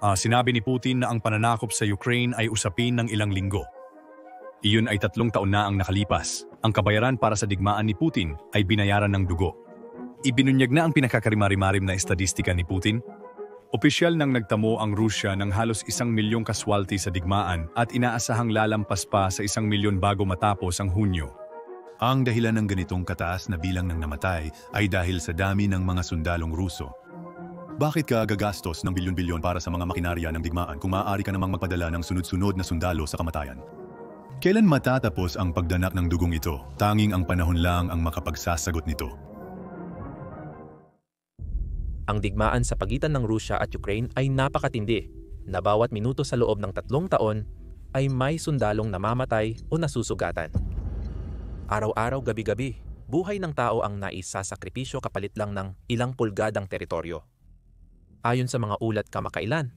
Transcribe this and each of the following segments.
Sinabi ni Putin na ang pananakop sa Ukraine ay usapin ng ilang linggo. Iyon ay 3 taon na ang nakalipas. Ang kabayaran para sa digmaan ni Putin ay binayaran ng dugo. Ibinunyag na ang pinakakarimarimarim na estadistika ni Putin. Opisyal nang nagtamo ang Rusya ng halos 1 milyong kaswalti sa digmaan at inaasahang lalampas pa sa 1 milyon bago matapos ang Hunyo. Ang dahilan ng ganitong kataas na bilang ng namatay ay dahil sa dami ng mga sundalong Ruso. Bakit ka gagastos ng bilyon-bilyon para sa mga makinarya ng digmaan kung maaari ka namang magpadala ng sunod-sunod na sundalo sa kamatayan? Kailan matatapos ang pagdanak ng dugong ito? Tanging ang panahon lang ang makapagsasagot nito. Ang digmaan sa pagitan ng Rusya at Ukraine ay napakatindi na bawat minuto sa loob ng 3 taon ay may sundalong namamatay o nasusugatan. Araw-araw, gabi-gabi, buhay ng tao ang naisasakripisyo kapalit lang ng ilang pulgadang teritoryo. Ayon sa mga ulat kamakailan,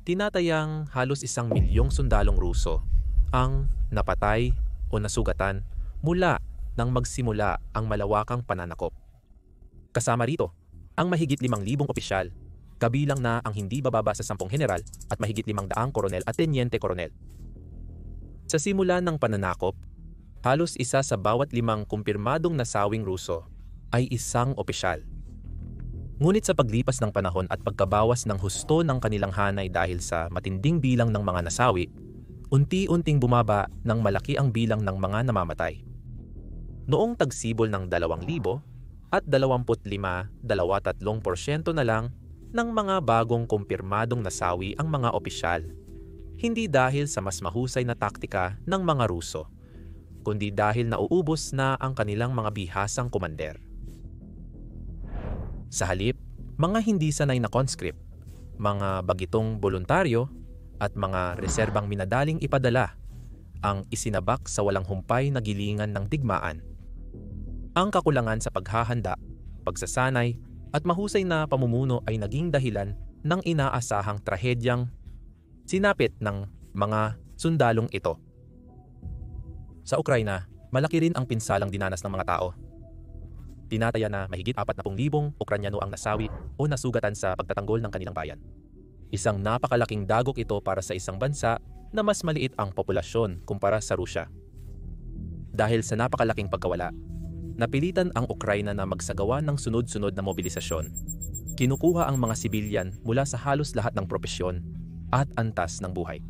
tinatayang halos 1 milyong sundalong Ruso ang napatay o nasugatan mula nang magsimula ang malawakang pananakop. Kasama rito ang mahigit 5,000 opisyal, kabilang na ang hindi bababa sa 10 general at mahigit 500 koronel at tenyente koronel. Sa simula ng pananakop, halos 1 sa bawat 5 kumpirmadong nasawing Ruso ay isang opisyal. Ngunit sa paglipas ng panahon at pagkabawas ng husto ng kanilang hanay dahil sa matinding bilang ng mga nasawi, unti-unting bumaba ng malaki ang bilang ng mga namamatay. Noong tagsibol ng 2,000 at 25-23% na lang ng mga bagong kumpirmadong nasawi ang mga opisyal, hindi dahil sa mas mahusay na taktika ng mga Ruso, kundi dahil nauubos na ang kanilang mga bihasang komander. Sa halip, mga hindi sanay na conscript, mga bagitong voluntaryo at mga reserbang minadaling ipadala ang isinabak sa walang humpay na gilingan ng digmaan. Ang kakulangan sa paghahanda, pagsasanay at mahusay na pamumuno ay naging dahilan ng inaasahang trahedyang sinapit ng mga sundalong ito. Sa Ukraina, malaki rin ang pinsalang dinanas ng mga tao. Tinataya na mahigit 40,000 Ukrainyano ang nasawi o nasugatan sa pagtatanggol ng kanilang bayan. Isang napakalaking dagok ito para sa isang bansa na mas maliit ang populasyon kumpara sa Rusya. Dahil sa napakalaking pagkawala, napilitan ang Ukraina na magsagawa ng sunod-sunod na mobilisasyon. Kinukuha ang mga sibilyan mula sa halos lahat ng propesyon at antas ng buhay.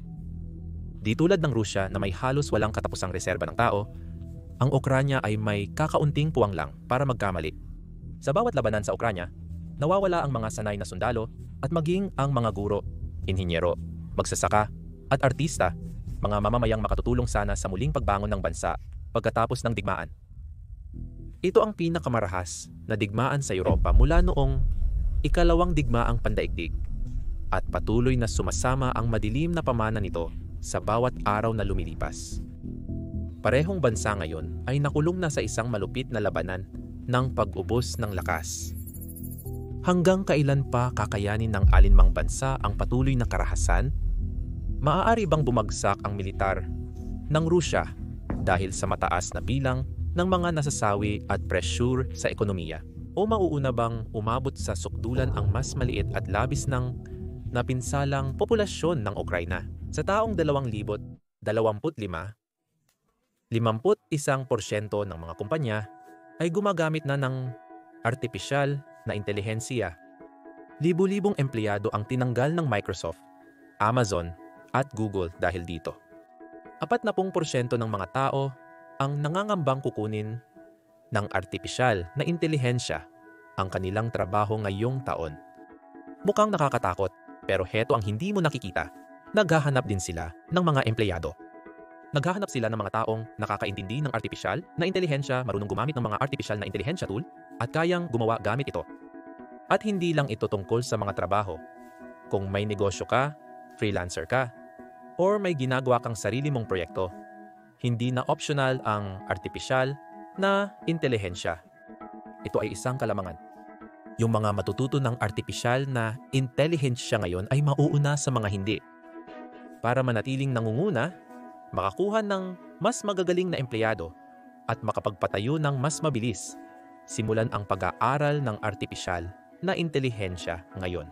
Di tulad ng Rusya na may halos walang katapusang reserba ng tao, ang Ukraina ay may kakaunting puwang lang para magkamali. Sa bawat labanan sa Ukraina, nawawala ang mga sanay na sundalo at maging ang mga guro, inhinyero, magsasaka at artista, mga mamamayang makatutulong sana sa muling pagbangon ng bansa pagkatapos ng digmaan. Ito ang pinakamarahas na digmaan sa Europa mula noong ikalawang digmaang pandaigdig at patuloy na sumasama ang madilim na pamana nito sa bawat araw na lumilipas. Parehong bansa ngayon ay nakulong na sa isang malupit na labanan ng pag-ubos ng lakas. Hanggang kailan pa kakayanin ng alinmang bansa ang patuloy na karahasan? Maaari bang bumagsak ang militar ng Rusya dahil sa mataas na bilang ng mga nasasawi at pressure sa ekonomiya? O mauuna bang umabot sa sukdulan ang mas maliit at labis ng napinsalang populasyon ng Ukraina? Sa taong 2025, 51% ng mga kumpanya ay gumagamit na ng artipisyal na intelihensiya. Libu-libong empleyado ang tinanggal ng Microsoft, Amazon at Google dahil dito. 40% ng mga tao ang nangangambang kukunin ng artipisyal na intelihensya ang kanilang trabaho ngayong taon. Mukhang nakakatakot, pero heto ang hindi mo nakikita. Naghahanap din sila ng mga empleyado. Naghahanap sila ng mga taong nakakaintindi ng artipisyal na intelihensya, marunong gumamit ng mga artipisyal na intelihensya tool at kayang gumawa gamit ito. At hindi lang ito tungkol sa mga trabaho. Kung may negosyo ka, freelancer ka, or may ginagawa kang sarili mong proyekto, hindi na optional ang artipisyal na intelihensya. Ito ay isang kalamangan. Yung mga matututo ng artipisyal na intelihensya ngayon ay mauuna sa mga hindi. Para manatiling nangunguna, makakuha ng mas magagaling na empleyado at makapagpatayo ng mas mabilis, simulan ang pag-aaral ng artipisyal na intelihensya ngayon.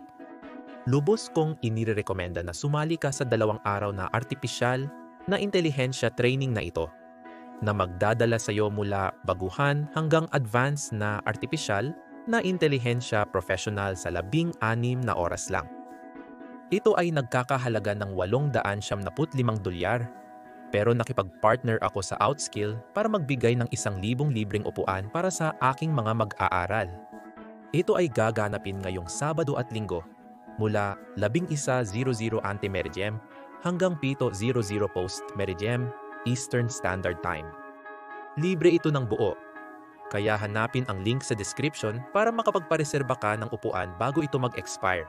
Lubos kong inirekomenda na sumali ka sa 2 araw na artipisyal na intelihensya training na ito, na magdadala sa iyo mula baguhan hanggang advanced na artipisyal na intelihensya professional sa 16 na oras lang. Ito ay nagkakahalaga ng $875, pero nakipag-partner ako sa Outskill para magbigay ng 1,000 libreng upuan para sa aking mga mag-aaral. Ito ay gaganapin ngayong Sabado at Linggo mula 11:00 ante-meridiem hanggang 7:00 post-meridiem Eastern Standard Time. Libre ito ng buo, kaya hanapin ang link sa description para makapagpareserba ka ng upuan bago ito mag-expire.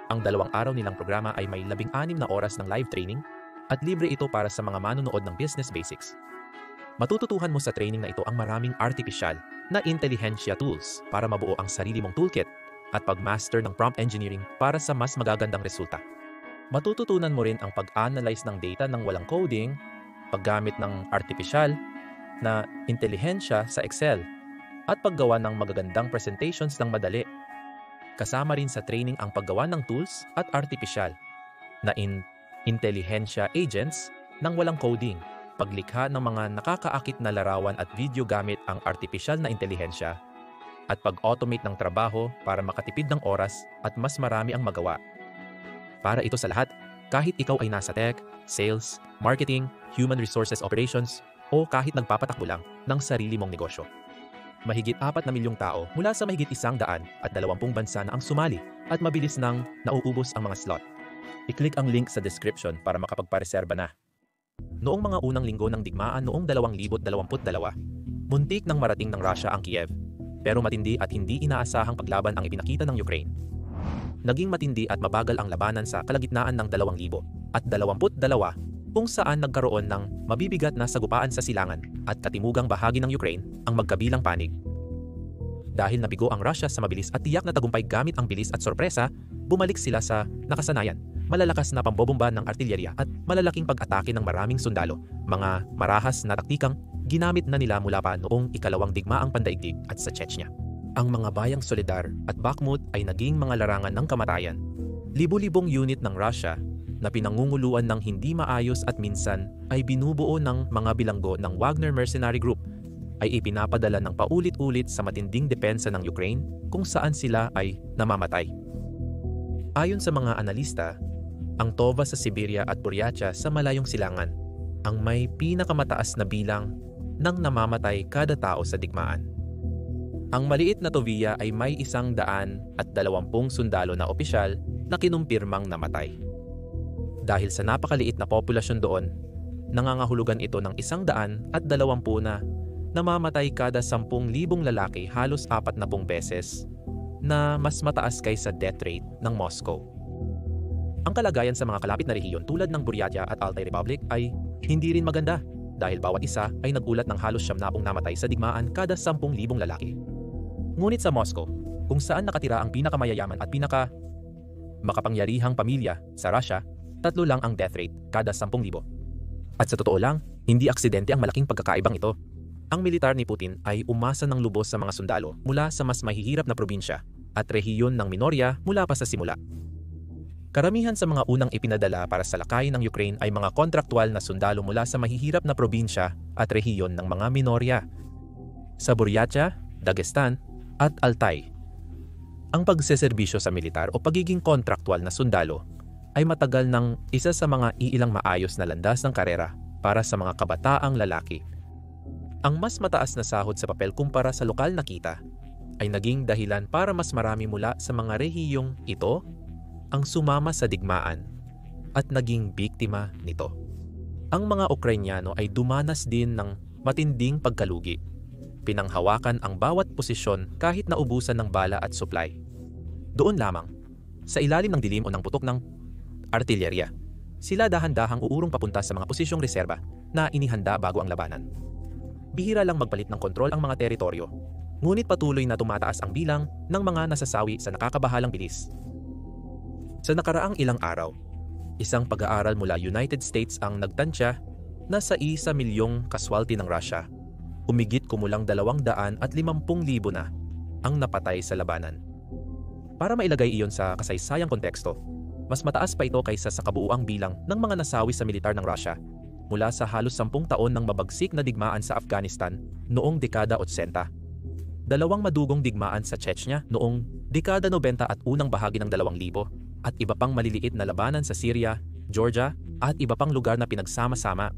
Ang 2 araw nilang programa ay may 16 na oras ng live training at libre ito para sa mga manonood ng business basics. Matututuhan mo sa training na ito ang maraming artificial na intelihensya tools para mabuo ang sarili mong toolkit at pag-master ng prompt engineering para sa mas magagandang resulta. Matututunan mo rin ang pag-analyze ng data ng walang coding, paggamit ng artificial na intelihensya sa Excel, at paggawa ng magagandang presentations ng madali. Kasama rin sa training ang paggawa ng tools at artificial na intelihensya agents ng walang coding, paglikha ng mga nakakaakit na larawan at video gamit ang artificial na intelihensya, at pag-automate ng trabaho para makatipid ng oras at mas marami ang magawa. Para ito sa lahat, kahit ikaw ay nasa tech, sales, marketing, human resources operations, o kahit nagpapatakbo lang ng sarili mong negosyo. Mahigit 4 na milyong tao mula sa mahigit 120 bansa na ang sumali at mabilis nang nauubos ang mga slot. I-click ang link sa description para makapagpareserba na. Noong mga unang linggo ng digmaan noong 2022, muntik nang marating ng Russia ang Kiev, pero matindi at hindi inaasahang paglaban ang ipinakita ng Ukraine. Naging matindi at mabagal ang labanan sa kalagitnaan ng 2022 kung saan nagkaroon ng mabibigat na sagupaan sa silangan at katimugang bahagi ng Ukraine ang magkabilang panig. Dahil nabigo ang Russia sa mabilis at tiyak na tagumpay gamit ang bilis at sorpresa, bumalik sila sa nakasanayan, malalakas na pambobomba ng artilyerya at malalaking pag-atake ng maraming sundalo, mga marahas na taktikang ginamit na nila mula pa noong ikalawang digmaang pandaigdig at sa Chechnya. Ang mga bayang Soledar at Bakhmut ay naging mga larangan ng kamatayan. Libu-libong unit ng Russia na pinangunguluan ng hindi maayos at minsan ay binubuo ng mga bilanggo ng Wagner Mercenary Group ay ipinapadala ng paulit-ulit sa matinding depensa ng Ukraine kung saan sila ay namamatay. Ayon sa mga analista, ang Tova sa Siberia at Buryatia sa malayong silangan ang may pinakamataas na bilang ng namamatay kada tao sa digmaan. Ang maliit na Tovia ay may 120 sundalo na opisyal na kinumpirmang namatay. Dahil sa napakaliit na populasyon doon, nangangahulugan ito ng 120 na namamatay kada 10,000 lalaki halos 40 beses na mas mataas kaysa death rate ng Moscow. Ang kalagayan sa mga kalapit na rehiyon tulad ng Buryatia at Altai Republic ay hindi rin maganda dahil bawat isa ay nagulat ng halos 70 namatay sa digmaan kada 10,000 lalaki. Ngunit sa Moscow, kung saan nakatira ang pinakamayayaman at makapangyarihang pamilya sa Russia, 3 lang ang death rate kada 10,000. At sa totoo lang, hindi aksidente ang malaking pagkakaibang ito. Ang militar ni Putin ay umasa ng lubos sa mga sundalo mula sa mas mahihirap na probinsya at rehiyon ng minorya mula pa sa simula. Karamihan sa mga unang ipinadala para sa lakayin ng Ukraine ay mga kontraktual na sundalo mula sa mahihirap na probinsya at rehiyon ng mga minorya. Sa Buryatia, Dagestan, at Altai, ang pagseserbisyo sa militar o pagiging kontraktual na sundalo ay matagal ng isa sa mga iilang maayos na landas ng karera para sa mga kabataang lalaki. Ang mas mataas na sahod sa papel kumpara sa lokal na kita ay naging dahilan para mas marami mula sa mga rehiyong ito ang sumama sa digmaan at naging biktima nito. Ang mga Ukrainyano ay dumanas din ng matinding pagkalugi. Pinanghawakan ang bawat posisyon kahit naubusan ng bala at supply. Doon lamang, sa ilalim ng dilim o ng putok ng artilyerya, sila dahan-dahang uurong papunta sa mga posisyong reserba na inihanda bago ang labanan. Bihira lang magpalit ng kontrol ang mga teritoryo, ngunit patuloy na tumataas ang bilang ng mga nasasawi sa nakakabahalang bilis. Sa nakaraang ilang araw, isang pag-aaral mula United States ang nagtansya na sa 1 milyong kaswalti ng Russia, umigit kumulang 250,000 na ang napatay sa labanan. Para mailagay iyon sa kasaysayang konteksto, mas mataas pa ito kaysa sa kabuuang bilang ng mga nasawi sa militar ng Russia mula sa halos 10 taon ng mabagsik na digmaan sa Afghanistan noong dekada 80. Dalawang madugong digmaan sa Chechnya noong dekada 90 at unang bahagi ng 2000 at iba pang maliliit na labanan sa Syria, Georgia at iba pang lugar na pinagsama-sama.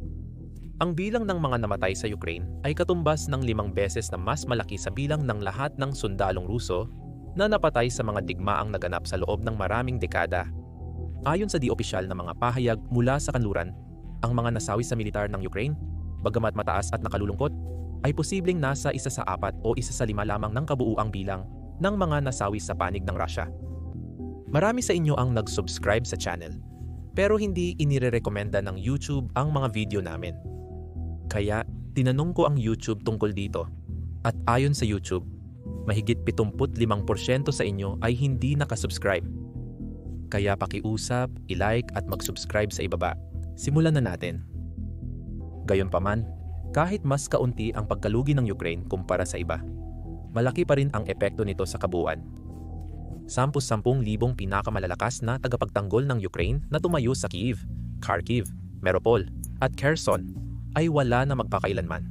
Ang bilang ng mga namatay sa Ukraine ay katumbas ng 5 beses na mas malaki sa bilang ng lahat ng sundalong Ruso na napatay sa mga digmaang naganap sa loob ng maraming dekada. Ayon sa di-opisyal na mga pahayag mula sa kanluran, ang mga nasawi sa militar ng Ukraine, bagamat mataas at nakalulungkot, ay posibleng nasa 1 sa 4 o 1 sa 5 lamang ng kabuuang bilang ng mga nasawi sa panig ng Russia. Marami sa inyo ang nag-subscribe sa channel, pero hindi inirerekomenda ng YouTube ang mga video namin. Kaya tinanong ko ang YouTube tungkol dito, at ayon sa YouTube, mahigit 75% sa inyo ay hindi nakasubscribe. Kaya pakiusap, i-like at mag-subscribe sa ibaba. Simulan na natin. Gayunpaman, kahit mas kaunti ang pagkalugi ng Ukraine kumpara sa iba, malaki pa rin ang epekto nito sa kabuuan. 10,000 pinakamalalakas na tagapagtanggol ng Ukraine na tumayo sa Kyiv, Kharkiv, Mariupol at Kherson ay wala na magpakailanman.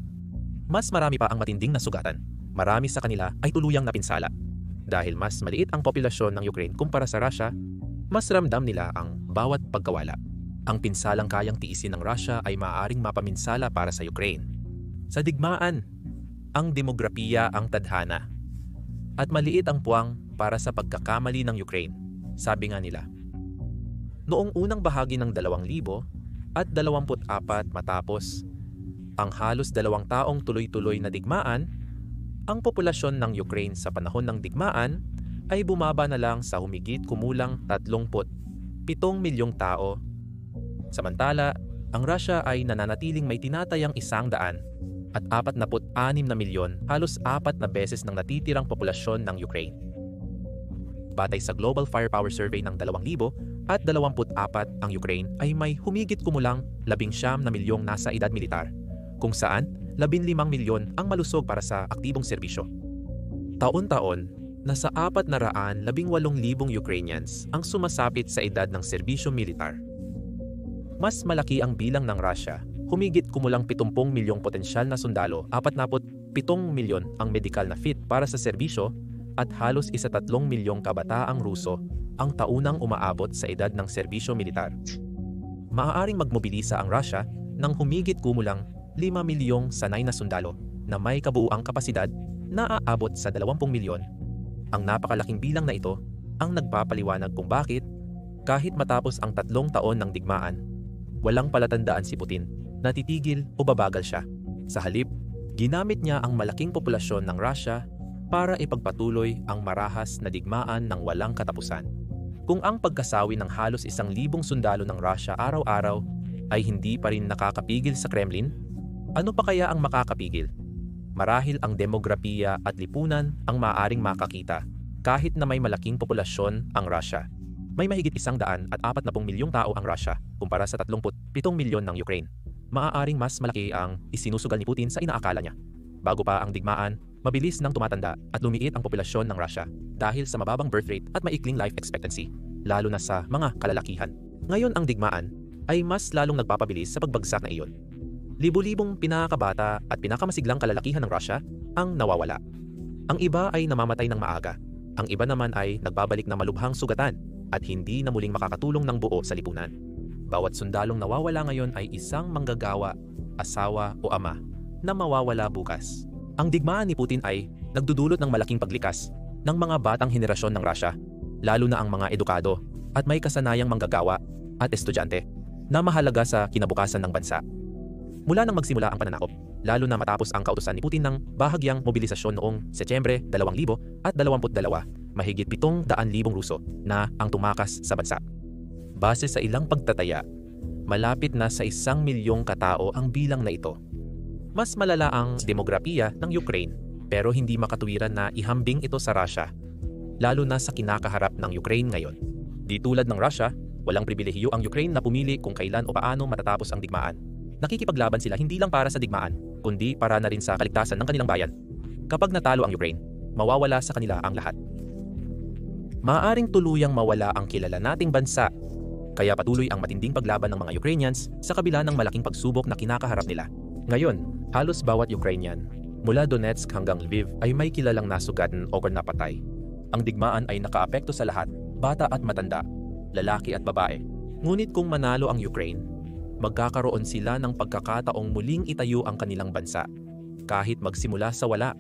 Mas marami pa ang matinding nasugatan. Marami sa kanila ay tuluyang napinsala. Dahil mas maliit ang populasyon ng Ukraine kumpara sa Russia, mas ramdam nila ang bawat pagkawala. Ang pinsalang kayang tiisin ng Russia ay maaaring mapaminsala para sa Ukraine. Sa digmaan, ang demografiya ang tadhana. At maliit ang puwang para sa pagkakamali ng Ukraine, sabi nga nila. Noong unang bahagi ng 2024 matapos ang halos 2 taong tuloy-tuloy na digmaan, ang populasyon ng Ukraine sa panahon ng digmaan ay bumaba na lang sa humigit kumulang 37 milyong tao. Samantala, ang Russia ay nananatiling may tinatayang 100 at 46 na milyon, halos 4 na beses ng natitirang populasyon ng Ukraine. Batay sa Global Firepower Survey ng 2024, ang Ukraine ay may humigit kumulang 19 na milyong nasa edad militar, kung saan 15 milyon ang malusog para sa aktibong serbisyo. Taon-taon, nasa 418,000 Ukrainians ang sumasapit sa edad ng serbisyo militar. Mas malaki ang bilang ng Russia, humigit kumulang 70 milyong potensyal na sundalo, 47 milyon ang medikal na fit para sa serbisyo at halos 13 milyong kabataang Ruso ang taunang umaabot sa edad ng serbisyo militar. Maaaring magmobilisa ang Russia ng humigit kumulang 5 milyong sanay na sundalo na may kabuuang kapasidad na aabot sa 20 milyon. Ang napakalaking bilang na ito ang nagpapaliwanag kung bakit, kahit matapos ang 3 taon ng digmaan, walang palatandaan si Putin na titigil o babagal siya. Sa halip, ginamit niya ang malaking populasyon ng Russia para ipagpatuloy ang marahas na digmaan ng walang katapusan. Kung ang pagkasawi ng halos 1,000 sundalo ng Russia araw-araw ay hindi pa rin nakakapigil sa Kremlin, ano pa kaya ang makakapigil? Marahil ang demografiya at lipunan ang maaaring makakita kahit na may malaking populasyon ang Russia. May mahigit 140 milyong tao ang Russia kumpara sa 37 milyon ng Ukraine. Maaaring mas malaki ang isinusugal ni Putin sa inaakala niya. Bago pa ang digmaan, mabilis nang tumatanda at lumiit ang populasyon ng Russia dahil sa mababang birth rate at maikling life expectancy, lalo na sa mga kalalakihan. Ngayon ang digmaan ay mas lalong nagpapabilis sa pagbagsak na iyon. Libo-libong pinakabata at pinakamasiglang kalalakihan ng Russia ang nawawala. Ang iba ay namamatay ng maaga. Ang iba naman ay nagbabalik na malubhang sugatan at hindi na muling makakatulong ng buo sa lipunan. Bawat sundalong nawawala ngayon ay isang manggagawa, asawa o ama na mawawala bukas. Ang digmaan ni Putin ay nagdudulot ng malaking paglikas ng mga batang henerasyon ng Russia, lalo na ang mga edukado at may kasanayang manggagawa at estudyante na mahalaga sa kinabukasan ng bansa. Mula nang magsimula ang pananakop, lalo na matapos ang kautusan ni Putin ng bahagyang mobilisasyon noong Setyembre 2022, mahigit 700,000 Ruso na ang tumakas sa bansa. Base sa ilang pagtataya, malapit na sa 1 milyong katao ang bilang na ito. Mas malala ang demografiya ng Ukraine, pero hindi makatuwiran na ihambing ito sa Russia, lalo na sa kinakaharap ng Ukraine ngayon. Di tulad ng Russia, walang pribilehiyo ang Ukraine na pumili kung kailan o paano matatapos ang digmaan. Nakikipaglaban sila hindi lang para sa digmaan, kundi para na rin sa kaligtasan ng kanilang bayan. Kapag natalo ang Ukraine, mawawala sa kanila ang lahat. maaaring tuluyang mawala ang kilala nating bansa. Kaya patuloy ang matinding paglaban ng mga Ukrainians sa kabila ng malaking pagsubok na kinakaharap nila. Ngayon, halos bawat Ukrainian, mula Donetsk hanggang Lviv ay may kilalang nasugatan o napatay. Ang digmaan ay nakaapekto sa lahat, bata at matanda, lalaki at babae. Ngunit kung manalo ang Ukraine, magkakaroon sila ng pagkakataong muling itayo ang kanilang bansa. Kahit magsimula sa wala,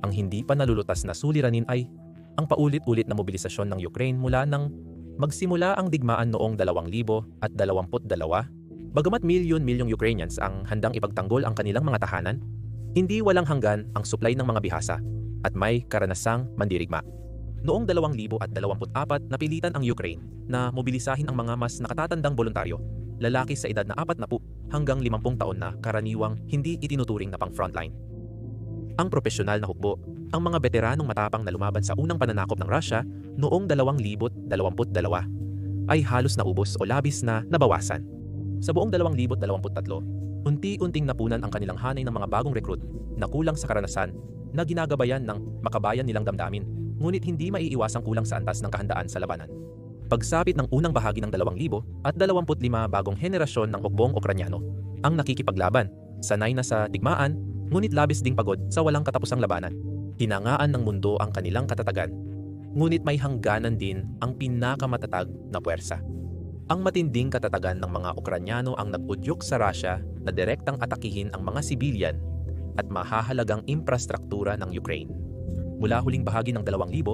ang hindi pa nalulutas na suliranin ay ang paulit-ulit na mobilisasyon ng Ukraine mula nang magsimula ang digmaan noong 2022. Bagamat milyon-milyong Ukrainians ang handang ipagtanggol ang kanilang mga tahanan, hindi walang hanggan ang supply ng mga bihasa at may karanasang mandirigma. Noong 2024, napilitan ang Ukraine na mobilisahin ang mga mas nakatatandang boluntaryo, lalaki sa edad na 40 hanggang 50 taon na karaniwang hindi itinuturing na pang frontline. Ang profesional na hukbo, ang mga veteranong matapang na lumaban sa unang pananakop ng Russia noong 2022 ay halos naubos o labis na nabawasan. Sa buong 2023, unti-unting napunan ang kanilang hanay ng mga bagong recruit na kulang sa karanasan na ginagabayan ng makabayan nilang damdamin, ngunit hindi maiiwasang kulang sa antas ng kahandaan sa labanan. Pagsapit ng unang bahagi ng 2025 bagong henerasyon ng hukbong Ukrainyano ang nakikipaglaban, sanay na sa digmaan, ngunit labis ding pagod sa walang katapusang labanan. Hinangaan ng mundo ang kanilang katatagan, ngunit may hangganan din ang pinakamatatag na puwersa. Ang matinding katatagan ng mga Ukrainyano ang nag-udyok sa Russia na direktang atakihin ang mga sibilyan at mahahalagang infrastruktura ng Ukraine. Mula huling bahagi ng 2022,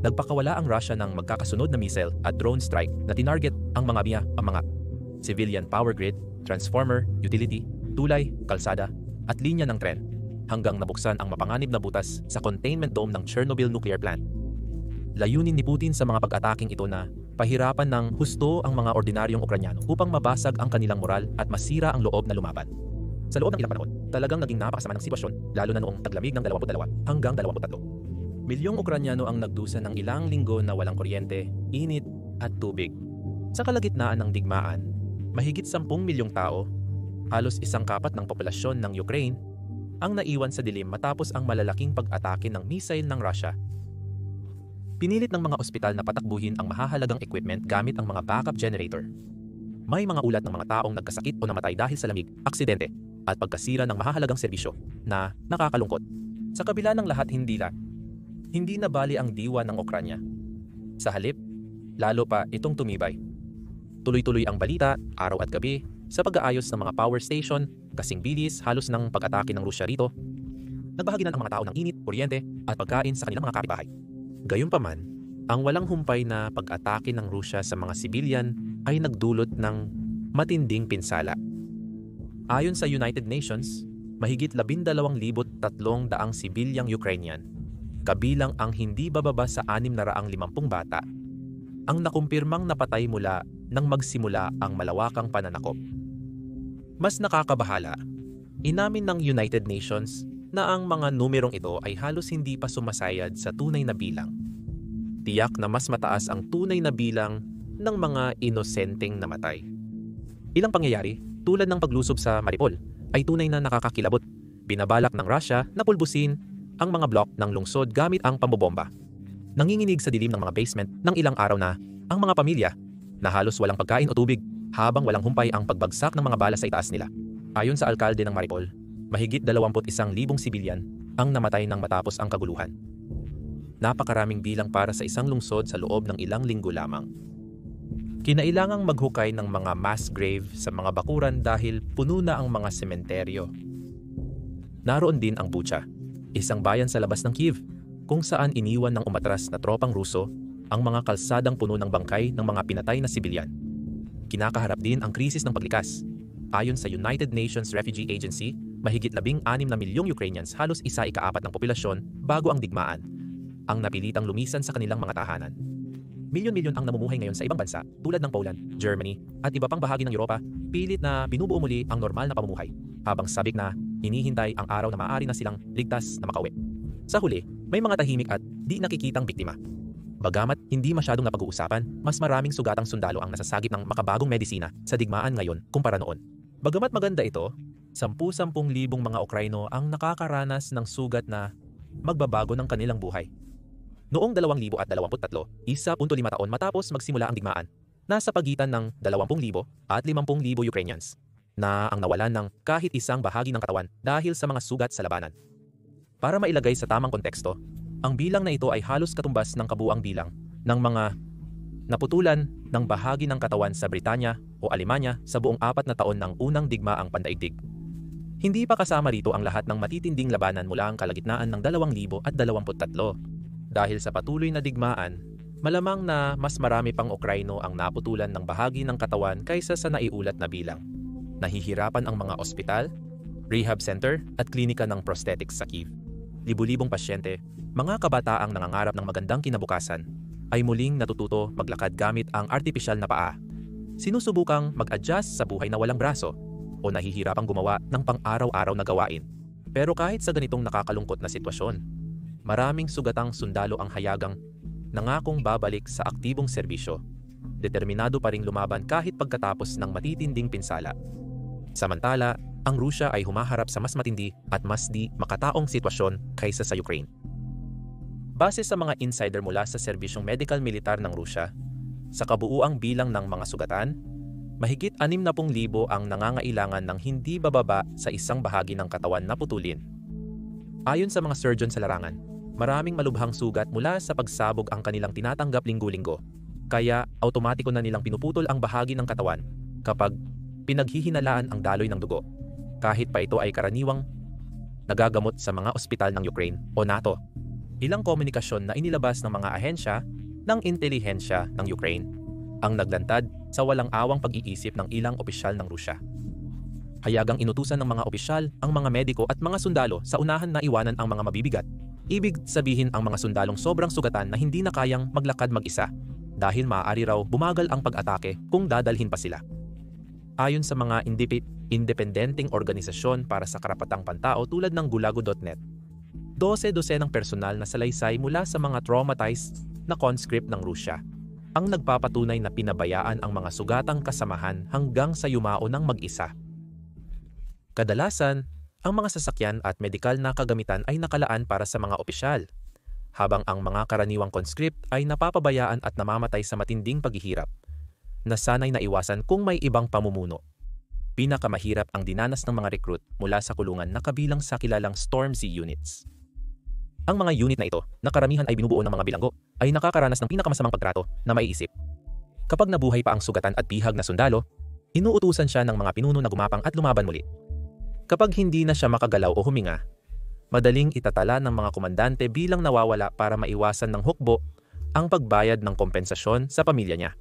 nagpakawala ang Russia ng magkakasunod na missile at drone strike na tinarget ang mga civilian power grid, transformer, utility, tulay, kalsada at linya ng tren, hanggang nabuksan ang mapanganib na butas sa containment dome ng Chernobyl nuclear plant. Layunin ni Putin sa mga pag-ataking ito na pahirapan ng husto ang mga ordinaryong Ukrainyano upang mabasag ang kanilang moral at masira ang loob na lumaban. Sa loob ng ilang panahon, talagang naging napakasama ng sitwasyon, lalo na noong taglamig ng 22 hanggang 23. Milyong Ukrainyano ang nagdusa ng ilang linggo na walang kuryente, init at tubig. Sa kalagitnaan ng digmaan, mahigit 10 milyong tao, halos 1/4 ng populasyon ng Ukraine, ang naiwan sa dilim matapos ang malalaking pag-atake ng missile ng Russia. Pinilit ng mga ospital na patakbuhin ang mahahalagang equipment gamit ang mga backup generator. May mga ulat ng mga taong nagkasakit o namatay dahil sa lamig, aksidente, at pagkasira ng mahahalagang serbisyo na nakakalungkot. Sa kabila ng lahat, hindi nabali ang diwa ng Ukranya. Sa halip, lalo pa itong tumibay. Tuloy-tuloy ang balita, araw at gabi, sa pag-aayos ng mga power station, kasing bilis halos ng pag-atake ng Rusya rito. Nagbahaginan ang mga tao ng init, kuryente, at pagkain sa kanilang mga kapitbahay. Gayunpaman, ang walang humpay na pag-atake ng Rusya sa mga sibilyan ay nagdulot ng matinding pinsala. Ayon sa United Nations, mahigit 12,300 sibilyang Ukrainian, kabilang ang hindi bababa sa 650 bata, ang nakumpirmang napatay mula nang magsimula ang malawakang pananakop. Mas nakakabahala, inamin ng United Nations na ang mga numerong ito ay halos hindi pa sumasayad sa tunay na bilang. Tiyak na mas mataas ang tunay na bilang ng mga inosenteng namatay. Ilang pangyayari, tulad ng paglusob sa Mariupol, ay tunay na nakakakilabot. Binabalak ng Russia na pulbusin ang mga blok ng lungsod gamit ang pambobomba. Nanginginig sa dilim ng mga basement ng ilang araw na ang mga pamilya na halos walang pagkain o tubig habang walang humpay ang pagbagsak ng mga bala sa itaas nila. Ayon sa alkalde ng Mariupol, mahigit 21,000 sibilyan ang namatay nang matapos ang kaguluhan. Napakaraming bilang para sa isang lungsod sa loob ng ilang linggo lamang. Kinailangang maghukay ng mga mass grave sa mga bakuran dahil puno na ang mga sementeryo. Naroon din ang Bucha, isang bayan sa labas ng Kyiv, kung saan iniwan ng umatras na tropang Ruso ang mga kalsadang puno ng bangkay ng mga pinatay na sibilyan. Kinakaharap din ang krisis ng paglikas. Ayon sa United Nations Refugee Agency, mahigit 16 na milyong Ukrainians, halos 1/4 ng populasyon bago ang digmaan, ang napilitang lumisan sa kanilang mga tahanan. Milyon-milyon ang namumuhay ngayon sa ibang bansa tulad ng Poland, Germany at iba pang bahagi ng Europa, pilit na binubuo muli ang normal na pamumuhay, habang sabik na hinihintay ang araw na maaari na silang ligtas na makauwi. Sa huli, may mga tahimik at di nakikitang biktima. Bagamat hindi masyadong napag-uusapan, mas maraming sugatang sundalo ang nasasagip ng makabagong medisina sa digmaan ngayon kumpara noon. Bagamat maganda ito, 10,000 mga Ukraino ang nakakaranas ng sugat na magbabago ng kanilang buhay. Noong 2023, 1.5 taon matapos magsimula ang digmaan, nasa pagitan ng 20,000 at 50,000 Ukrainians na ang nawalan ng kahit isang bahagi ng katawan dahil sa mga sugat sa labanan. Para mailagay sa tamang konteksto, ang bilang na ito ay halos katumbas ng kabuang bilang ng mga naputulan ng bahagi ng katawan sa Britanya o Alemanya sa buong 4 na taon ng unang digmaang pandaigdig. Hindi pa kasama rito ang lahat ng matitinding labanan mula ang kalagitnaan ng 2023. Dahil sa patuloy na digmaan, malamang na mas marami pang Ukraino ang naputulan ng bahagi ng katawan kaysa sa naiulat na bilang. Nahihirapan ang mga ospital, rehab center at klinika ng prosthetics sa Kyiv. Libu-libong pasyente, mga kabataang nangangarap ng magandang kinabukasan, ay muling natututo maglakad gamit ang artipisyal na paa. Sinusubukang mag-adjust sa buhay na walang braso o nahihirapang gumawa ng pang-araw-araw na gawain. Pero kahit sa ganitong nakakalungkot na sitwasyon, maraming sugatang sundalo ang hayagang nangakong babalik sa aktibong serbisyo. Determinado pa ring lumaban kahit pagkatapos ng matitinding pinsala. Samantala, ang Rusya ay humaharap sa mas matindi at mas di makataong sitwasyon kaysa sa Ukraine. Base sa mga insider mula sa serbisyong medical militar ng Rusya, sa kabuuang bilang ng mga sugatan, mahigit 60,000 ang nangangailangan ng hindi bababa sa isang bahagi ng katawan na putulin. Ayon sa mga surgeon sa larangan, maraming malubhang sugat mula sa pagsabog ang kanilang tinatanggap linggo-linggo, kaya automatiko na nilang pinuputol ang bahagi ng katawan kapag pinaghihinalaan ang daloy ng dugo, kahit pa ito ay karaniwang nagagamot sa mga ospital ng Ukraine o NATO. Ilang komunikasyon na inilabas ng mga ahensya ng intelihensya ng Ukraine ang naglantad sa walang awang pag-iisip ng ilang opisyal ng Rusya. Hayagang inutusan ng mga opisyal ang mga mediko at mga sundalo sa unahan na iwanan ang mga mabibigat. Ibig sabihin ang mga sundalong sobrang sugatan na hindi na kayang maglakad mag-isa dahil maaari raw bumagal ang pag-atake kung dadalhin pa sila. Ayon sa mga independenteng organisasyon para sa karapatang pantao tulad ng Gulago.net, 12 ng personal na salaysay mula sa mga traumatized na conscript ng Rusya ang nagpapatunay na pinabayaan ang mga sugatang kasamahan hanggang sa yumao ng mag-isa. Kadalasan, ang mga sasakyan at medikal na kagamitan ay nakalaan para sa mga opisyal, habang ang mga karaniwang conscript ay napapabayaan at namamatay sa matinding paghihirap, na sanay na iwasan kung may ibang pamumuno. Pinakamahirap ang dinanas ng mga recruit mula sa kulungan na kabilang sa kilalang Stormzy units. Ang mga unit na ito, na karamihan ay binubuo ng mga bilanggo, ay nakakaranas ng pinakamasamang pagtrato na maiisip. Kapag nabuhay pa ang sugatan at bihag na sundalo, inuutusan siya ng mga pinuno na gumapang at lumaban muli. Kapag hindi na siya makagalaw o huminga, madaling itatala ng mga komandante bilang nawawala para maiwasan ng hukbo ang pagbayad ng kompensasyon sa pamilya niya.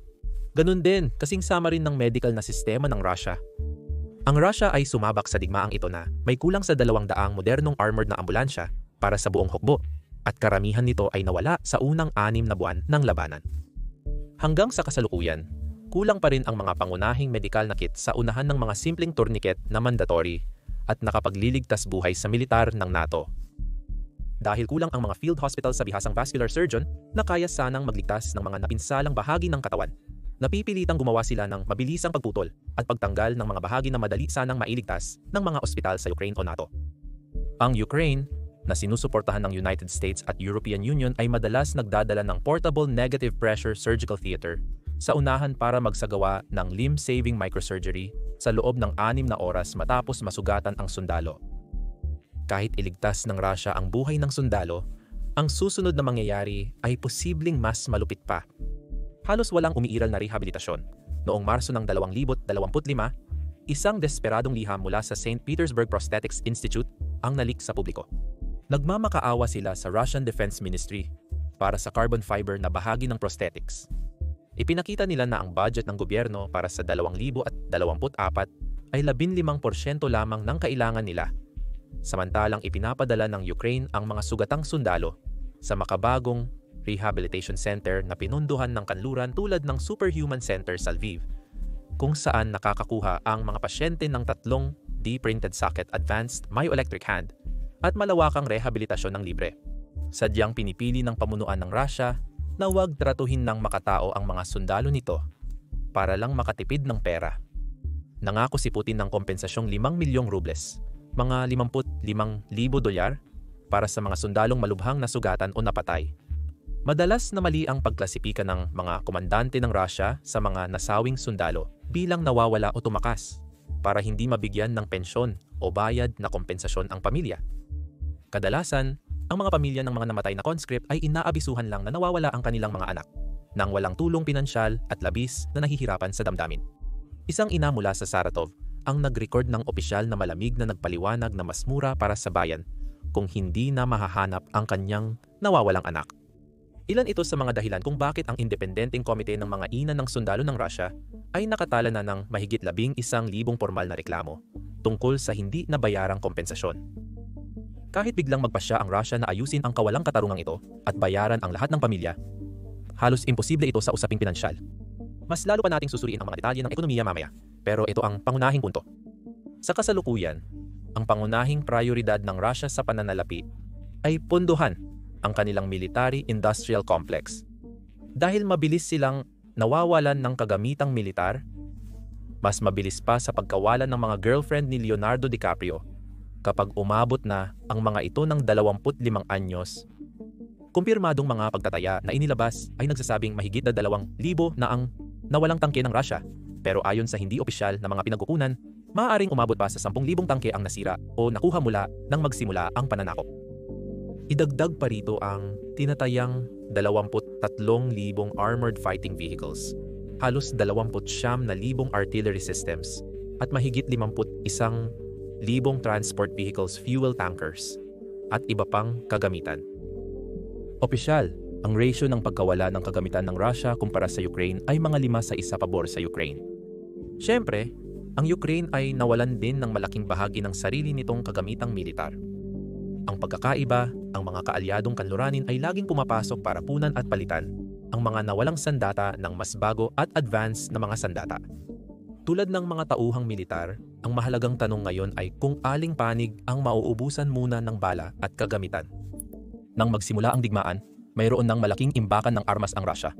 Ganun din, kasing sama rin ng medical na sistema ng Russia. Ang Russia ay sumabak sa digmaang ito na may kulang sa 200 modernong armored na ambulansya para sa buong hukbo at karamihan nito ay nawala sa unang 6 na buwan ng labanan. Hanggang sa kasalukuyan, kulang pa rin ang mga pangunahing medical na kit sa unahan ng mga simpleng tourniquet na mandatory at nakapagliligtas buhay sa militar ng NATO. Dahil kulang ang mga field hospital sa bihasang vascular surgeon na kaya sanang magligtas ng mga napinsalang bahagi ng katawan, napipilitang gumawa sila ng mabilisang pagputol at pagtanggal ng mga bahagi na madali sanang mailigtas ng mga ospital sa Ukraine o NATO. Ang Ukraine, na sinusuportahan ng United States at European Union, ay madalas nagdadala ng portable negative pressure surgical theater sa unahan para magsagawa ng limb-saving microsurgery sa loob ng 6 na oras matapos masugatan ang sundalo. Kahit iligtas ng Russia ang buhay ng sundalo, ang susunod na mangyayari ay posibleng mas malupit pa. Halos walang umiiral na rehabilitasyon. Noong Marso ng 2025, isang desperadong liham mula sa St. Petersburg Prosthetics Institute ang nalik sa publiko. Nagmamakaawa sila sa Russian Defense Ministry para sa carbon fiber na bahagi ng prosthetics. Ipinakita nila na ang budget ng gobyerno para sa 2024 ay 15% lamang ng kailangan nila. Samantalang ipinapadala ng Ukraine ang mga sugatang sundalo sa makabagong rehabilitation center na pinunduhan ng kanluran tulad ng Superhuman Center sa Lviv, kung saan nakakakuha ang mga pasyente ng 3 D-printed socket advanced myoelectric hand at malawakang rehabilitasyon ng libre. Sadyang pinipili ng pamunuan ng Russia na huwag tratuhin ng makatao ang mga sundalo nito para lang makatipid ng pera. Nangako si Putin ng kompensasyong 5 milyong rubles, mga $55,000 para sa mga sundalong malubhang nasugatan o napatay. Madalas na mali ang pagklasipika ng mga komandante ng Russia sa mga nasawing sundalo bilang nawawala o tumakas para hindi mabigyan ng pensyon o bayad na kompensasyon ang pamilya. Kadalasan, ang mga pamilya ng mga namatay na conscript ay inaabisuhan lang na nawawala ang kanilang mga anak nang walang tulong pinansyal at labis na nahihirapan sa damdamin. Isang ina mula sa Saratov ang nag-record ng opisyal na malamig na nagpaliwanag na mas mura para sa bayan kung hindi na mahahanap ang kanyang nawawalang anak. Ilan ito sa mga dahilan kung bakit ang independenteng komite ng mga ina ng sundalo ng Russia ay nakatala na ng mahigit 11,000 formal na reklamo tungkol sa hindi nabayarang kompensasyon. Kahit biglang magpasya ang Russia na ayusin ang kawalang katarungang ito at bayaran ang lahat ng pamilya, halos imposible ito sa usaping pinansyal. Mas lalo pa nating susuriin ang mga detalye ng ekonomiya mamaya, pero ito ang pangunahing punto. Sa kasalukuyan, ang pangunahing prioridad ng Russia sa pananalapi ay pondohan ang kanilang military-industrial complex. Dahil mabilis silang nawawalan ng kagamitang militar, mas mabilis pa sa pagkawalan ng mga girlfriend ni Leonardo DiCaprio kapag umabot na ang mga ito ng 25 anyos. Kumpirmadong mga pagtataya na inilabas ay nagsasabing mahigit na 2,000 na ang nawalang tangke ng Russia, pero ayon sa hindi opisyal na mga pinagkukunan, maaaring umabot pa sa 10,000 tangke ang nasira o nakuha mula nang magsimula ang pananakop. Idagdag pa rito ang tinatayang 23,000 armored fighting vehicles, halos 29,000 artillery systems, at mahigit 51,000 transport vehicles fuel tankers, at iba pang kagamitan. Opisyal, ang ratio ng pagkawala ng kagamitan ng Russia kumpara sa Ukraine ay mga 5-1 pabor sa Ukraine. Siyempre, ang Ukraine ay nawalan din ng malaking bahagi ng sarili nitong kagamitang militar. Ang pagkakaiba, ang mga kaalyadong kanluranin ay laging pumapasok para punan at palitan ang mga nawalang sandata ng mas bago at advanced na mga sandata. Tulad ng mga tauhang militar, ang mahalagang tanong ngayon ay kung aling panig ang mauubusan muna ng bala at kagamitan. Nang magsimula ang digmaan, mayroon ng malaking imbakan ng armas ang Russia.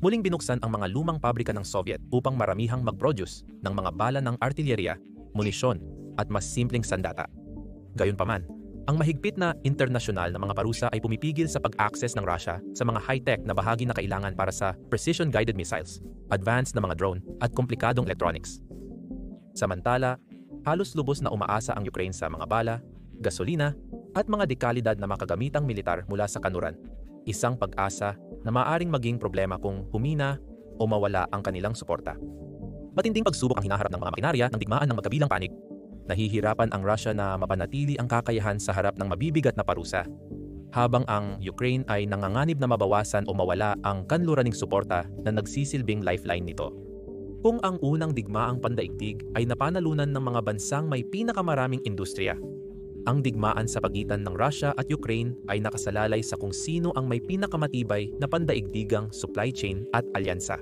Muling binuksan ang mga lumang pabrika ng Soviet upang maramihang mag-produce ng mga bala ng artilyerya, munisyon at mas simpleng sandata. Gayunpaman, ang mahigpit na internasyonal na mga parusa ay pumipigil sa pag-access ng Russia sa mga high-tech na bahagi na kailangan para sa precision-guided missiles, advanced na mga drone at komplikadong electronics. Samantala, halos lubos na umaasa ang Ukraine sa mga bala, gasolina at mga dekalidad na makagamitang militar mula sa kanluran. Isang pag-asa na maaaring maging problema kung humina o mawala ang kanilang suporta. Matinding pagsubok ang hinaharap ng mga makinarya ng digmaan ng magkabilang panig. Nahihirapan ang Russia na mapanatili ang kakayahan sa harap ng mabibigat na parusa, habang ang Ukraine ay nanganganib na mabawasan o mawala ang kanluraning suporta na nagsisilbing lifeline nito. Kung ang unang digmaang pandaigdig ay napanalunan ng mga bansang may pinakamaraming industriya, ang digmaan sa pagitan ng Russia at Ukraine ay nakasalalay sa kung sino ang may pinakamatibay na pandaigdigang supply chain at alyansa.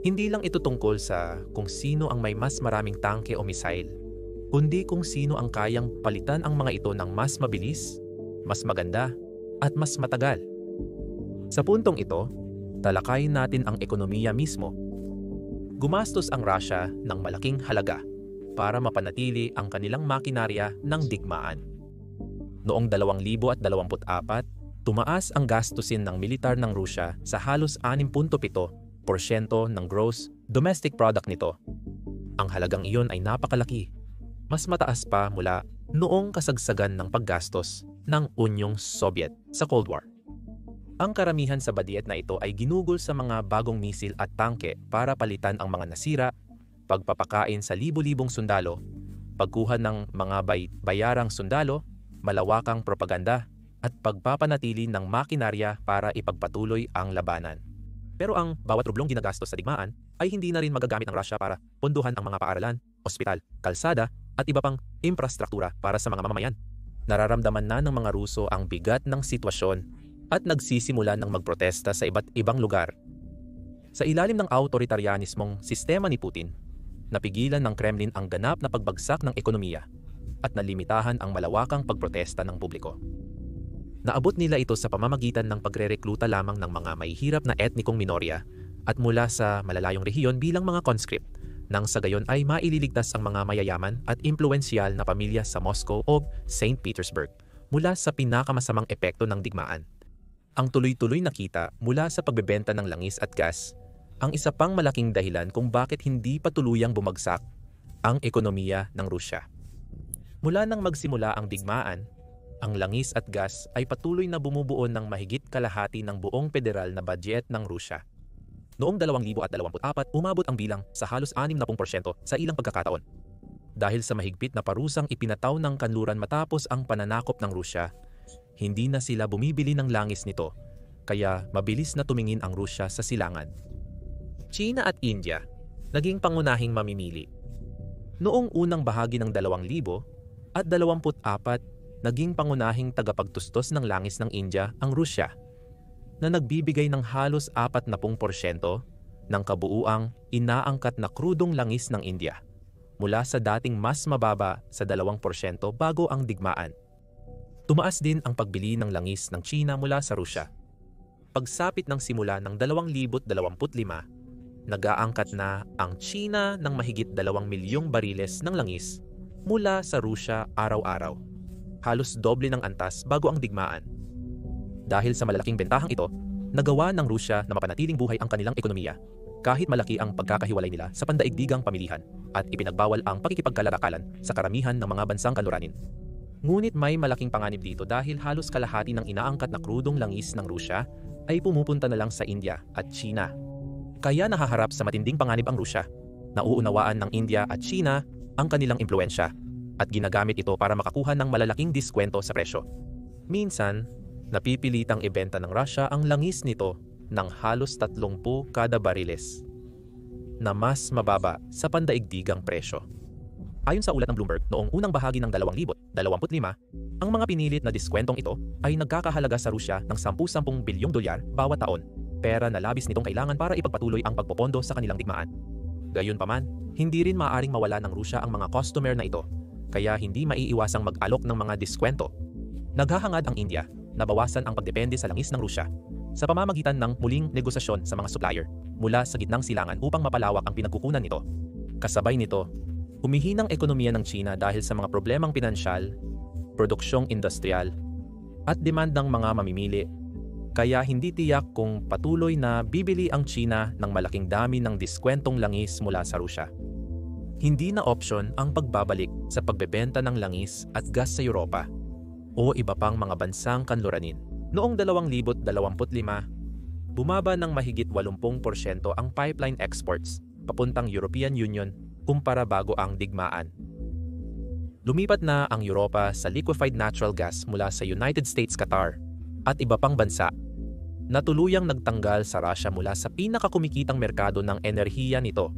Hindi lang ito tungkol sa kung sino ang may mas maraming tangke o missile, kundi kung sino ang kayang palitan ang mga ito ng mas mabilis, mas maganda, at mas matagal. Sa puntong ito, talakayin natin ang ekonomiya mismo. Gumastos ang Russia ng malaking halaga para mapanatili ang kanilang makinarya ng digmaan. Noong 2024, tumaas ang gastusin ng militar ng Russia sa halos 6.7% ng gross domestic product nito. Ang halagang iyon ay napakalaki. Mas mataas pa mula noong kasagsagan ng paggastos ng Unyong Soviet sa Cold War. Ang karamihan sa badyet na ito ay ginugol sa mga bagong misil at tangke para palitan ang mga nasira, pagpapakain sa libu-libong sundalo, pagkuha ng mga bayarang sundalo, malawakang propaganda, at pagpapanatili ng makinarya para ipagpatuloy ang labanan. Pero ang bawat rublong ginagastos sa digmaan ay hindi na rin magagamit ng Russia para pondohan ang mga paaralan, ospital, kalsada, at iba pang infrastruktura para sa mga mamamayan. Nararamdaman na ng mga Ruso ang bigat ng sitwasyon at nagsisimula ng magprotesta sa iba't ibang lugar. Sa ilalim ng autoritarianismong sistema ni Putin, napigilan ng Kremlin ang ganap na pagbagsak ng ekonomiya at nalimitahan ang malawakang pagprotesta ng publiko. Naabot nila ito sa pamamagitan ng pagrerekluta lamang ng mga mahihirap na etnikong minorya at mula sa malalayong rehiyon bilang mga conscript, nang sa gayon ay maililigtas ang mga mayayaman at impluwensyal na pamilya sa Moscow o St. Petersburg mula sa pinakamasamang epekto ng digmaan. Ang tuloy-tuloy na kita mula sa pagbebenta ng langis at gas ang isa pang malaking dahilan kung bakit hindi pa tuluyang bumagsak ang ekonomiya ng Rusya. Mula nang magsimula ang digmaan, ang langis at gas ay patuloy na bumubuo ng mahigit kalahati ng buong federal na budget ng Rusya. Noong 2024, umabot ang bilang sa halos 60% sa ilang pagkakataon. Dahil sa mahigpit na parusang ipinataw ng kanluran matapos ang pananakop ng Rusya, hindi na sila bumibili ng langis nito, kaya mabilis na tumingin ang Rusya sa silangan. China at India naging pangunahing mamimili. Noong unang bahagi ng 2024, naging pangunahing tagapagtustos ng langis ng India ang Rusya, na nagbibigay ng halos 40% ng kabuuang inaangkat na krudong langis ng India, mula sa dating mas mababa sa 2% bago ang digmaan. Tumaas din ang pagbili ng langis ng China mula sa Rusya. Pagsapit ng simula ng 2025, nag-aangkat na ang China ng mahigit 2 milyong bariles ng langis mula sa Rusya araw-araw. Halos doble ng antas bago ang digmaan. Dahil sa malalaking bentahang ito, nagawa ng Rusya na mapanatiling buhay ang kanilang ekonomiya kahit malaki ang pagkakahiwalay nila sa pandaigdigang pamilihan at ipinagbawal ang pakikipagkalatakalan sa karamihan ng mga bansang kanluranin. Ngunit may malaking panganib dito dahil halos kalahati ng inaangkat na krudong langis ng Rusya ay pumupunta na lang sa India at China. Kaya nahaharap sa matinding panganib ang Rusya. Nauunawaan ng India at China ang kanilang impluwensya at ginagamit ito para makakuha ng malalaking diskwento sa presyo. Minsan, napipilitang ibenta ng Rusya ang langis nito ng halos 30 kada bariles, na mas mababa sa pandaigdigang presyo. Ayon sa ulat ng Bloomberg, noong unang bahagi ng 2025, ang mga pinilit na diskwentong ito ay nagkakahalaga sa Rusya ng $10 bilyong bawat taon, pera na labis nitong kailangan para ipagpatuloy ang pagpopondo sa kanilang digmaan. Gayunpaman, hindi rin maaaring mawala ng Rusya ang mga customer na ito, kaya hindi maiiwasang mag-alok ng mga diskwento. Naghahangad ang India na bawasan ang pagdepende sa langis ng Rusya sa pamamagitan ng muling negosasyon sa mga supplier mula sa gitnang silangan upang mapalawak ang pinagkukunan nito. Kasabay nito, humihinang ekonomiya ng China dahil sa mga problemang pinansyal, produksyong industrial, at demand ng mga mamimili, kaya hindi tiyak kung patuloy na bibili ang China ng malaking dami ng diskwentong langis mula sa Rusya. Hindi na opsyon ang pagbabalik sa pagbebenta ng langis at gas sa Europa o iba pang mga bansang kanluranin. Noong 2025, bumaba ng mahigit 80% ang pipeline exports papuntang European Union kumpara bago ang digmaan. Lumipat na ang Europa sa liquefied natural gas mula sa United States, Qatar, at iba pang bansa na tuluyang nagtanggal sa Rusya mula sa pinakakumikitang merkado ng enerhiya nito.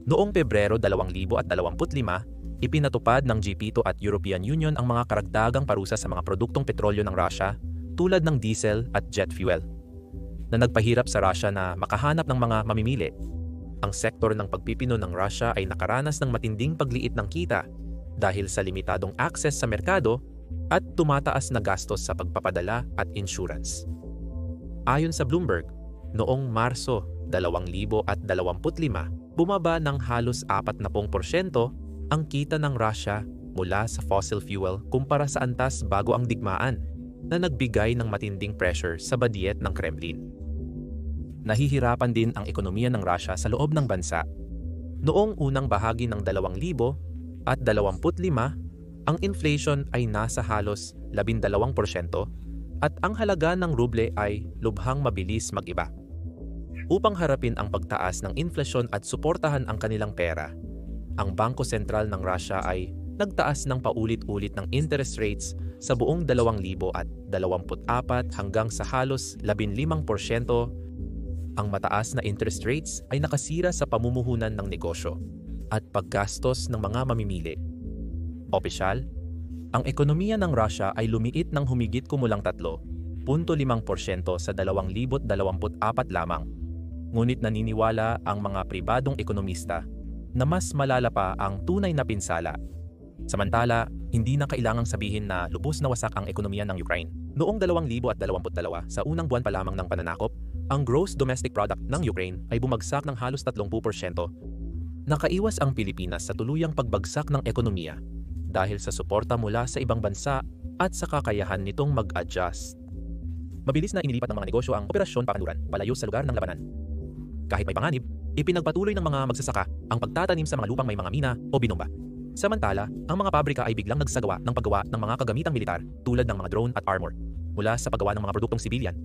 Noong Pebrero 2025, ipinatupad ng G7 at European Union ang mga karagdagang parusa sa mga produktong petrolyo ng Rusya tulad ng diesel at jet fuel, na nagpahirap sa Rusya na makahanap ng mga mamimili. Ang sektor ng pagpipino ng Rusya ay nakaranas ng matinding pagliit ng kita dahil sa limitadong access sa merkado at tumataas na gastos sa pagpapadala at insurance. Ayon sa Bloomberg, noong Marso 2025, bumaba ng halos 40% ang kita ng Rusya mula sa fossil fuel kumpara sa antas bago ang digmaan, na nagbigay ng matinding pressure sa budget ng Kremlin. Nahihirapan din ang ekonomiya ng Rusya sa loob ng bansa. Noong unang bahagi ng 2025, ang inflation ay nasa halos 12% at ang halaga ng ruble ay lubhang mabilis mag-iba. Upang harapin ang pagtaas ng inflasyon at suportahan ang kanilang pera, ang Bangko Sentral ng Rusya ay nagtaas ng paulit-ulit ng interest rates sa buong 2024 hanggang sa halos 15%. Ang mataas na interest rates ay nakasira sa pamumuhunan ng negosyo at paggastos ng mga mamimili. Opisyal, ang ekonomiya ng Rusya ay lumiit ng humigit kumulang 3.5% sa 2024 lamang. Ngunit naniniwala ang mga pribadong ekonomista na mas malala pa ang tunay na pinsala. Samantala, hindi na kailangang sabihin na lubos na wasak ang ekonomiya ng Ukraine. Noong 2022, sa unang buwan pa lamang ng pananakop, ang gross domestic product ng Ukraine ay bumagsak ng halos 30%. Nakaiwas ang Pilipinas sa tuluyang pagbagsak ng ekonomiya dahil sa suporta mula sa ibang bansa at sa kakayahan nitong mag-adjust. Mabilis na inilipat ng mga negosyo ang operasyon pakanluran palayo sa lugar ng labanan. Kahit may panganib, ipinagpatuloy ng mga magsasaka ang pagtatanim sa mga lupang may mga mina o binomba. Samantala, ang mga pabrika ay biglang nagsagawa ng paggawa ng mga kagamitang militar tulad ng mga drone at armor mula sa paggawa ng mga produktong sibilyan.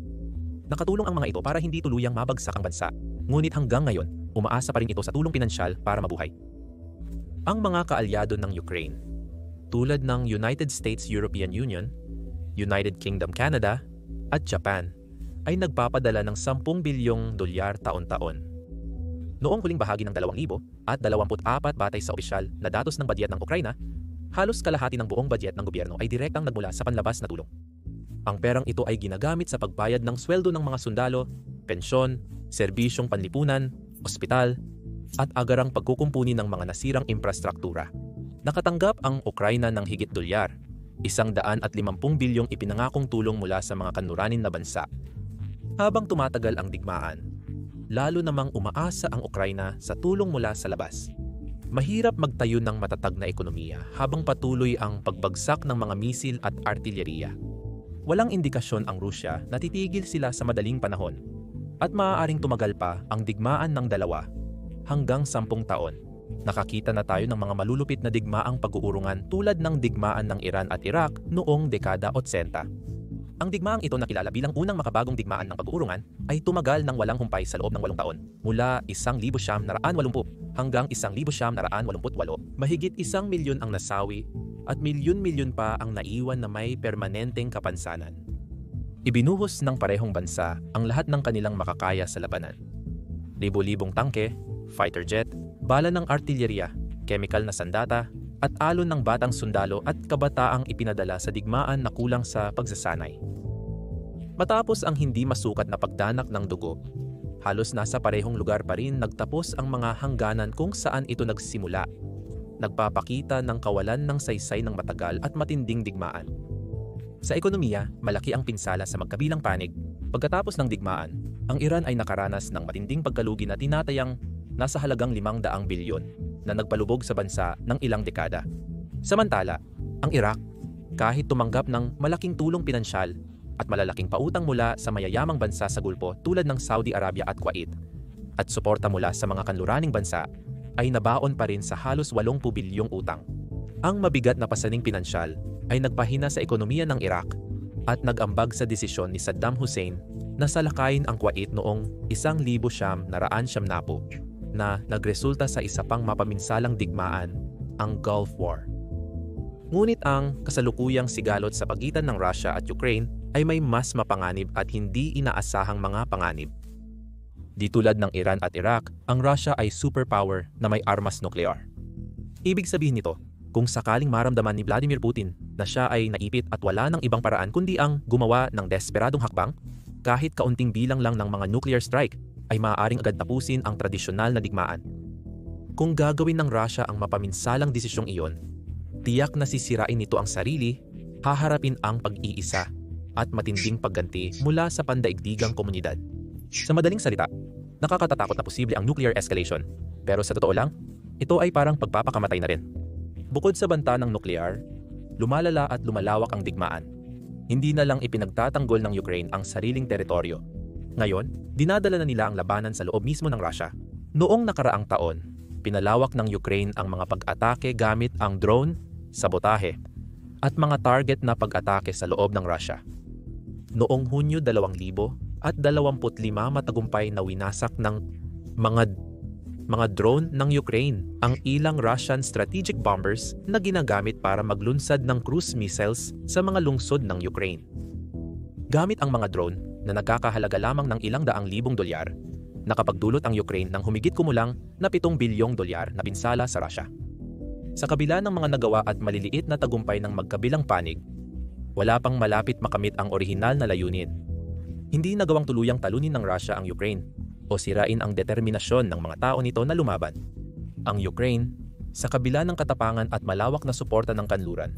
Nakatulong ang mga ito para hindi tuluyang mabagsak ang bansa, ngunit hanggang ngayon, umaasa pa rin ito sa tulong pinansyal para mabuhay. Ang mga kaalyado ng Ukraine, tulad ng United States European Union, United Kingdom Canada, at Japan, ay nagpapadala ng 10 bilyong dolyar taon-taon. Noong huling bahagi ng 2024 batay sa opisyal na datos ng badyet ng Ukraina, halos kalahati ng buong badyet ng gobyerno ay direktang nagmula sa panlabas na tulong. Ang perang ito ay ginagamit sa pagbayad ng sweldo ng mga sundalo, pensyon, serbisyong panlipunan, ospital, at agarang pagkukumpuni ng mga nasirang infrastruktura. Nakatanggap ang Ukraina ng higit dolyar, 150 bilyong ipinangakong tulong mula sa mga kanluranin na bansa. Habang tumatagal ang digmaan, lalo namang umaasa ang Ukraina sa tulong mula sa labas. Mahirap magtayo ng matatag na ekonomiya habang patuloy ang pagbagsak ng mga misil at artilyeriya. Walang indikasyon ang Rusya na titigil sila sa madaling panahon at maaaring tumagal pa ang digmaan ng 2 hanggang 10 taon. Nakakita na tayo ng mga malulupit na digmaang pag-uurungan tulad ng digmaan ng Iran at Iraq noong dekada 80. Ang digmaang ito na kilala bilang unang makabagong digmaan ng pag-uurungan ay tumagal ng walang humpay sa loob ng 8 taon, mula 1980 hanggang 1988. Mahigit 1 milyon ang nasawi at milyon-milyon pa ang naiwan na may permanenteng kapansanan. Ibinuhos ng parehong bansa ang lahat ng kanilang makakaya sa labanan. Libo-libong tangke, fighter jet, bala ng artilyeriya, chemical na sandata, at alon ng batang sundalo at kabataang ipinadala sa digmaan na kulang sa pagsasanay. Matapos ang hindi masukat na pagdanak ng dugo, halos nasa parehong lugar pa rin nagtapos ang mga hangganan kung saan ito nagsimula, nagpapakita ng kawalan ng saysay ng matagal at matinding digmaan. Sa ekonomiya, malaki ang pinsala sa magkabilang panig. Pagkatapos ng digmaan, ang Iran ay nakaranas ng matinding pagkalugi na tinatayang nasa halagang 500 bilyon na nagpalubog sa bansa ng ilang dekada. Samantala, ang Iraq, kahit tumanggap ng malaking tulong pinansyal at malalaking pautang mula sa mayayamang bansa sa Gulpo tulad ng Saudi Arabia at Kuwait, at suporta mula sa mga kanluraning bansa, ay nabaon pa rin sa halos 80 bilyong utang. Ang mabigat na pasaning pinansyal ay nagpahina sa ekonomiya ng Iraq at nag-ambag sa desisyon ni Saddam Hussein na salakayin ang Kuwait noong 1990 na nagresulta sa isa pang mapaminsalang digmaan, ang Gulf War. Ngunit ang kasalukuyang sigalot sa pagitan ng Russia at Ukraine ay may mas mapanganib at hindi inaasahang mga panganib. Di tulad ng Iran at Iraq, ang Russia ay superpower na may armas nuklear. Ibig sabihin nito, kung sakaling maramdaman ni Vladimir Putin na siya ay naipit at wala ng ibang paraan kundi ang gumawa ng desperadong hakbang, kahit kaunting bilang lang ng mga nuclear strike, ay maaaring agad tapusin ang tradisyonal na digmaan. Kung gagawin ng Russia ang mapaminsalang desisyong iyon, tiyak na sisirain nito ang sarili, haharapin ang pag-iisa at matinding pagganti mula sa pandaigdigang komunidad. Sa madaling salita, nakakatatakot na posible ang nuclear escalation, pero sa totoo lang, ito ay parang pagpapakamatay na rin. Bukod sa banta ng nuklear, lumalala at lumalawak ang digmaan. Hindi na lang ipinagtatanggol ng Ukraine ang sariling teritoryo. Ngayon, dinadala na nila ang labanan sa loob mismo ng Russia. Noong nakaraang taon, pinalawak ng Ukraine ang mga pag-atake gamit ang drone, sabotahe, at mga target na pag-atake sa loob ng Russia. Noong Hunyo 2025 matagumpay na winasak ng mga drone ng Ukraine ang ilang Russian strategic bombers na ginagamit para maglunsad ng cruise missiles sa mga lungsod ng Ukraine. Gamit ang mga drone na nagkakahalaga lamang ng ilang daang libong dolyar, nakapagdulot ang Ukraine ng humigit kumulang na 7 bilyong dolyar na pinsala sa Russia. Sa kabila ng mga nagawa at maliliit na tagumpay ng magkabilang panig, wala pang malapit makamit ang orihinal na layunin. Hindi nagawang tuluyang talunin ng Russia ang Ukraine o sirain ang determinasyon ng mga tao nito na lumaban. Ang Ukraine, sa kabila ng katapangan at malawak na suporta ng kanluran,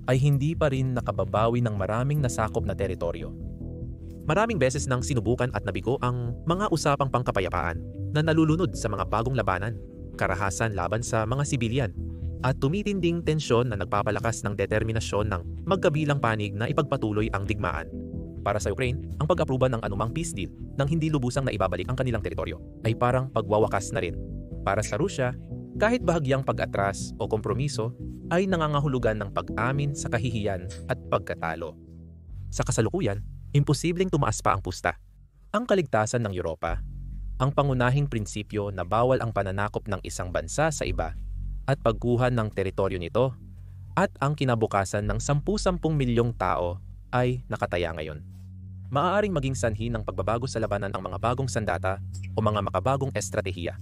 ay hindi pa rin nakababawi ng maraming nasakop na teritoryo. Maraming beses nang sinubukan at nabigo ang mga usapang pangkapayapaan na nalulunod sa mga bagong labanan, karahasan laban sa mga sibilyan, at tumitinding tensyon na nagpapalakas ng determinasyon ng magkabilang panig na ipagpatuloy ang digmaan. Para sa Ukraine, ang pag-aproba ng anumang peace deal nang hindi lubusang naibabalik ang kanilang teritoryo ay parang pagwawakas na rin. Para sa Rusya, kahit bahagyang pag-atras o kompromiso ay nangangahulugan ng pag-amin sa kahihiyan at pagkatalo. Sa kasalukuyan, imposibleng tumaas pa ang pusta. Ang kaligtasan ng Europa, ang pangunahing prinsipyo na bawal ang pananakop ng isang bansa sa iba at pagkuha ng teritoryo nito, at ang kinabukasan ng 10-10 milyong tao ay nakataya ngayon. Maaaring maging sanhi ng pagbabago sa labanan ang mga bagong sandata o mga makabagong estratehiya.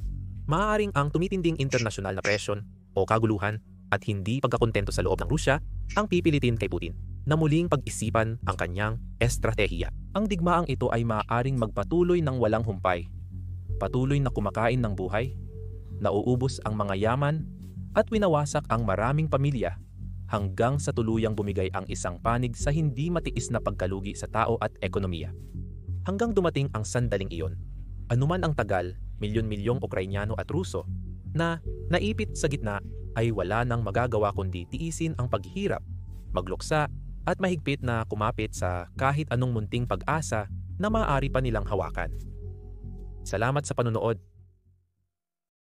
Maaaring ang tumitinding internasyonal na presyon o kaguluhan at hindi pagkakontento sa loob ng Rusya ang pipilitin kay Putin na muling pag-isipan ang kanyang estratehiya. Ang digmaang ito ay maaaring magpatuloy ng walang humpay, patuloy na kumakain ng buhay, nauubos ang mga yaman at winawasak ang maraming pamilya hanggang sa tuluyang bumigay ang isang panig sa hindi matiis na pagkalugi sa tao at ekonomiya. Hanggang dumating ang sandaling iyon, anuman ang tagal, milyon-milyong Ukrainyano at Ruso na naipit sa gitna ay wala nang magagawa kundi tiisin ang paghihirap, magluksa at mahigpit na kumapit sa kahit anong munting pag-asa na maaari pa nilang hawakan. Salamat sa panunood.